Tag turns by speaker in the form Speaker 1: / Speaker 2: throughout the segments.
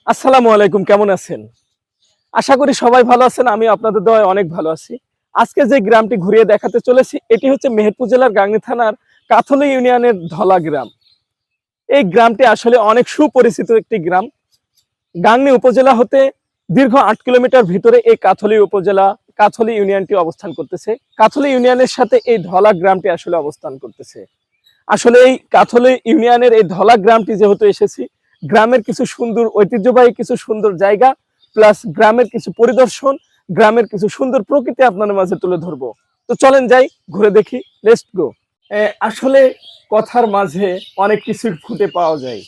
Speaker 1: আসসালামু আলাইকুম, কেমন আছেন? আশা করি সবাই ভালো আছেন। আমি আপনাদের দয়ায় অনেক ভালো আছি। আজকে যে গ্রামটি ঘুরিয়ে দেখাতে চলেছি এটি হচ্ছে মেহেরপুর জেলার গাংনী থানার কাথলি ইউনিয়নের ধলা গ্রাম। এই গ্রামটি আসলে অনেক সুপরিচিত একটি গ্রাম। গাংনী উপজেলা হতে দীর্ঘ ৮ কিলোমিটার ভিতরে এই কাথলি ইউনিয়নটি অবস্থান করতেছে। কাথলি ইউনিয়নের সাথে এই ধলা গ্রামটি আসলে অবস্থান করতেছে। আসলে এই কাথলি ইউনিয়নের এই ধলা গ্রামটি যেহেতু এসেছি, গ্রামের কিছু সুন্দর ঐতিহ্যবাহী কিছু সুন্দর জায়গা প্লাস গ্রামের কিছু পরিদর্শন, গ্রামের কিছু সুন্দর প্রকৃতি আপনাদের মাঝে তুলে ধরবো। তো চলেন যাই, ঘুরে দেখি, লেটস গো। আসলে কথার মাঝে অনেক কিছুই ফুটে পাওয়া যায়।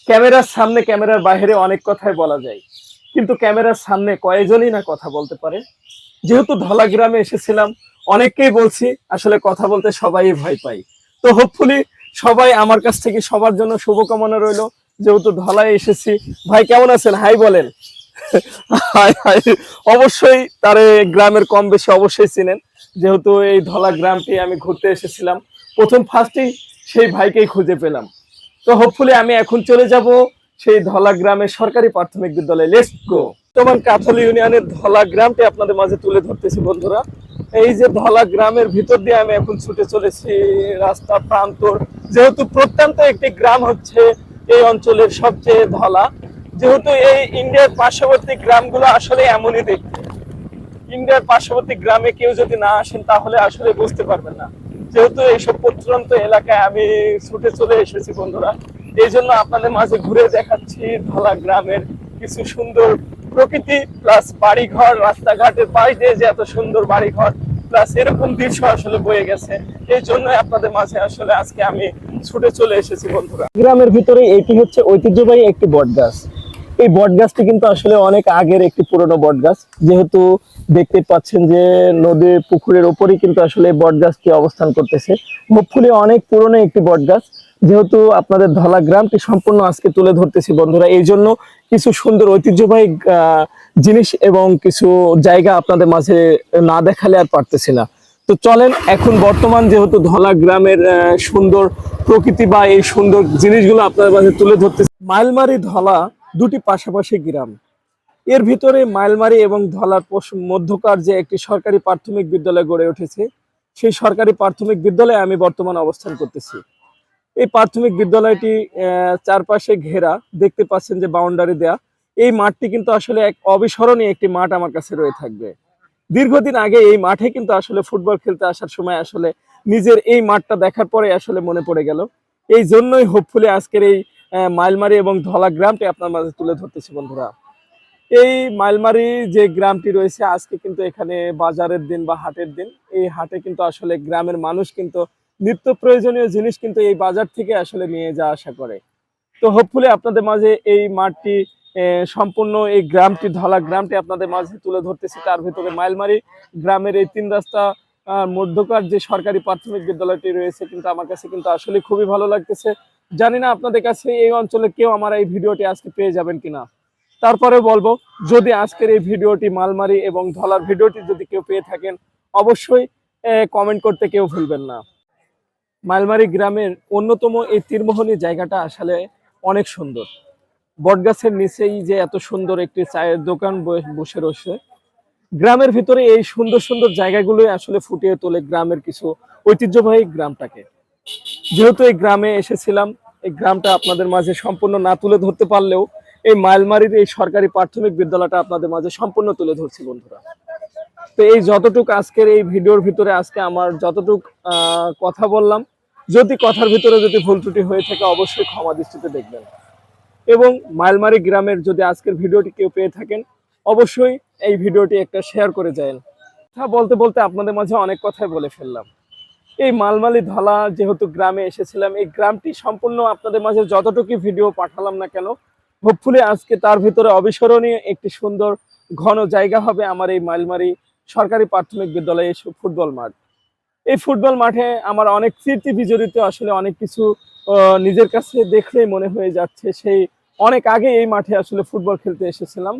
Speaker 1: ক্যামেরার সামনে ক্যামেরার বাইরে অনেক কথাই বলা যায়, কিন্তু ক্যামেরার সামনে কয়েকজনই না কথা বলতে পারে। যেহেতু ধলা গ্রামে এসেছিলাম, অনেককেই বলছি আসলে কথা বলতে সবাই ভয় পাই। তো হোপফুলি সবাই আমার কাছ থেকে সবার জন্য শুভকামনা রইলো। যেহেতু ধলায় এসেছি, ভাই কেমন আছেন? হাই বলেন। High high. অবশ্যই তারে গ্রামের কম বেশি অবশ্যই চিনেন, যেহেতু এই ধলা গ্রামটি আমি ঘুরতে এসেছিলাম। প্রথম ফার্স্টেই সেই ভাইকেই খুঁজে পেলাম। তো হোপফুলি আমি এখন চলে যাব সেই ধলা গ্রামের সরকারি প্রাথমিক বিদ্যালয়ে। Let's go. বর্তমান কাথল ইউনিয়নের ধলা গ্রামটি আপনাদের মাঝে তুলে ধরতেছি বন্ধুরা। এই যে ধলা গ্রামের ভিতর দিয়ে আমি এখন ছুটে চলেছি, রাস্তা প্রান্তর, যেহেতু প্রত্যন্ত একটি গ্রাম হচ্ছে এই অঞ্চলের সবচেয়ে ধলা। যেহেতু এই ইন্ডিয়ার পার্শ্ববর্তী গ্রামগুলো আসলে এমনই দেখতে। ইন্ডিয়ার পার্শ্ববর্তী গ্রামে কেউ যদি না আসেন তাহলে আসলে বুঝতে পারবেন না। যেহেতু এইসব প্রত্যন্ত এলাকায় আমি ছুটে চলে এসেছি বন্ধুরা, এই জন্য আপনাদের মাঝে ঘুরে দেখাচ্ছি ধলা গ্রামের কিছু সুন্দর প্রকৃতি প্লাস বাড়িঘর, রাস্তাঘাটের পাশ দিয়ে যে এত সুন্দর বাড়িঘর প্লাস এরকম দৃশ্য আসলে বয়ে গেছে। এই জন্য আপনাদের মাঝে আসলে আজকে আমি ছুটে চলে এসেছি বন্ধুরা। গ্রামের ভিতরে এটি হচ্ছে ঐতিহ্যবাহী একটি বট গাছ। এই বট গাছটি কিন্তু আসলে অনেক আগের একটি পুরনো বট গাছ। যেহেতু দেখতে পাচ্ছেন যে নদীর পুকুরের ওপরই কিন্তু আসলে বট গাছটি অবস্থান করতেছে। হোপফুলি অনেক পুরনো একটি বট গাছ। যেহেতু আপনাদের ধলা গ্রামটি সম্পূর্ণ আজকে তুলে ধরতেছি বন্ধুরা, এই জন্য কিছু সুন্দর ঐতিহ্যবাহী জিনিস এবং কিছু জায়গা আপনাদের মাঝে না দেখালে আর পারতেছি না। তো চলেন এখন বর্তমান যেহেতু ধলা গ্রামের সুন্দর প্রকৃতি বা এই সুন্দর জিনিসগুলো আপনাদের মাঝে তুলে ধরতেছি। মাইলমারি ধলা দুটি পাশাপাশি গ্রাম। এর ভিতরে মাইলমারি এবং ধলার মধ্যকার যে একটি সরকারি প্রাথমিক বিদ্যালয় গড়ে উঠেছে, সেই সরকারি প্রাথমিক বিদ্যালয়ে আমি বর্তমান অবস্থান করতেছি। এই প্রাথমিক বিদ্যালয়টি চারপাশে ঘেরা, দেখতে পাচ্ছেন যে বাউন্ডারি দেয়া। এই মাঠটি কিন্তু আসলে এক অবিস্মরণীয় একটি মাঠ আমার কাছে রয়ে থাকবে। দীর্ঘদিন আগে এই মাঠে কিন্তু আসলে ফুটবল খেলতে আসার সময় আসলে নিজের এই মাঠটা দেখার পরে আসলে মনে পড়ে গেল। এই জন্যই হোপফুলি আজকের এই মাইলমারি এবং ধলা গ্রামটি আপনার মাঝে তুলে ধরতেছি বন্ধুরা। এই মাইলমারি যে গ্রামটি রয়েছে, আজকে কিন্তু এখানে বাজারের দিন বা হাটের দিন। এই হাটে কিন্তু আসলে গ্রামের মানুষ কিন্তু নিত্য প্রয়োজনীয় জিনিস কিন্তু এই বাজার থেকে আসলে নিয়ে যাওয়া আসা করে। তো হোপফুলি আপনাদের মাঝে এই মাঠটি সম্পূর্ণ এই গ্রামটি ধলা গ্রামটি আপনাদের মাঝে তুলে ধরতেছি। তার ভিতরে মাইলমারি গ্রামের এই তিন রাস্তা মধ্যকার যে সরকারি প্রাথমিক বিদ্যালয়টি রয়েছে কিন্তু আমার কাছে কিন্তু আসলে খুবই ভালো লাগতেছে। জানি না আপনাদের কাছে এই অঞ্চলে কেউ আমার এই ভিডিওটি আজকে পেয়ে যাবেন কিনা। তারপরে বলবো, যদি আজকের এই ভিডিওটি মালমারি এবং ধলার ভিডিওটি যদি কেউ পেয়ে থাকেন অবশ্যই কমেন্ট করতে কেউ ভুলবেন না। মাইলমারি গ্রামের অন্যতম এই তীরমোহনী জায়গাটা আসলে অনেক সুন্দর। বটগাছের নিচেই যে এত সুন্দর একটি চায়ের দোকান বসে রয়েছে। গ্রামের ভিতরে এই সুন্দর সুন্দর জায়গাগুলোই আসলে ফুটিয়ে তোলে গ্রামের কিছু ঐতিহ্যবাহী গ্রামটাকে। যেহেতু এই গ্রামে এসেছিলাম, এই গ্রামটা আপনাদের মাঝে সম্পূর্ণ না তুলে ধরতে পারলেও এই মাইলমারির এই সরকারি প্রাথমিক বিদ্যালয়টা আপনাদের মাঝে সম্পূর্ণ তুলে ধরছি বন্ধুরা। তো এই যতটুক আজকের এই ভিডিওর ভিতরে আজকে আমার যতটুক কথা বললাম, যদি কথার ভিতরে যদি ভুল ত্রুটি হয়ে থাকে অবশ্যই ক্ষমা দৃষ্টিতে দেখবেন। এবং মাইলমারি গ্রামের যদি আজকের ভিডিওটি কেউ পেয়ে থাকেন অবশ্যই এই ভিডিওটি একটা শেয়ার করে যান। কথা বলতে বলতে আপনাদের মাঝে অনেক কথাই বলে ফেললাম। এই মালমালি ধলা যেহেতু গ্রামে এসেছিলাম, এই গ্রামটি সম্পূর্ণ আপনাদের মাঝে যতটুকু ভিডিও পাঠালাম না কেন, হোপফুলি আজকে তার ভিতরে অবিস্মরণীয় একটি সুন্দর ঘন জায়গা হবে আমার এই মাইলমারি সরকারি প্রাথমিক বিদ্যালয়ে ফুটবল মাঠ। এই ফুটবল মাঠে আমার অনেক স্মৃতি বিজড়িত, আসলে অনেক কিছু নিজের কাছে দেখলেই মনে হয়ে যাচ্ছে সেই অনেক আগে এই মাঠে আসলে ফুটবল খেলতে এসেছিলাম।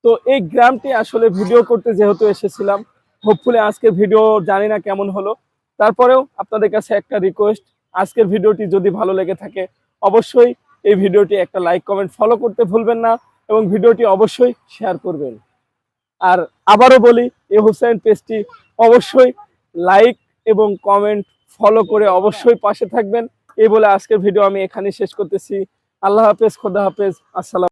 Speaker 1: তো এই গ্রামটি আসলে ভিডিও করতে যেহেতু এসেছিলাম, হোপফুলি আজকের ভিডিও জানি না কেমন হলো, তারপরেও আপনাদের কাছে একটা রিকোয়েস্ট, আজকের ভিডিওটি যদি ভালো লেগে থাকে অবশ্যই এই ভিডিওটি একটা লাইক কমেন্ট ফলো করতে ভুলবেন না এবং ভিডিওটি অবশ্যই শেয়ার করবেন। আর আবারও বলি, এ হুসাইন পেজটি অবশ্যই লাইক এবং কমেন্ট ফলো করে অবশ্যই পাশে থাকবেন। এই বলে আজকের ভিডিও আমি এখানে শেষ করতেছি। আল্লাহ হাফেজ, খোদা হাফেজ, আসসালাম।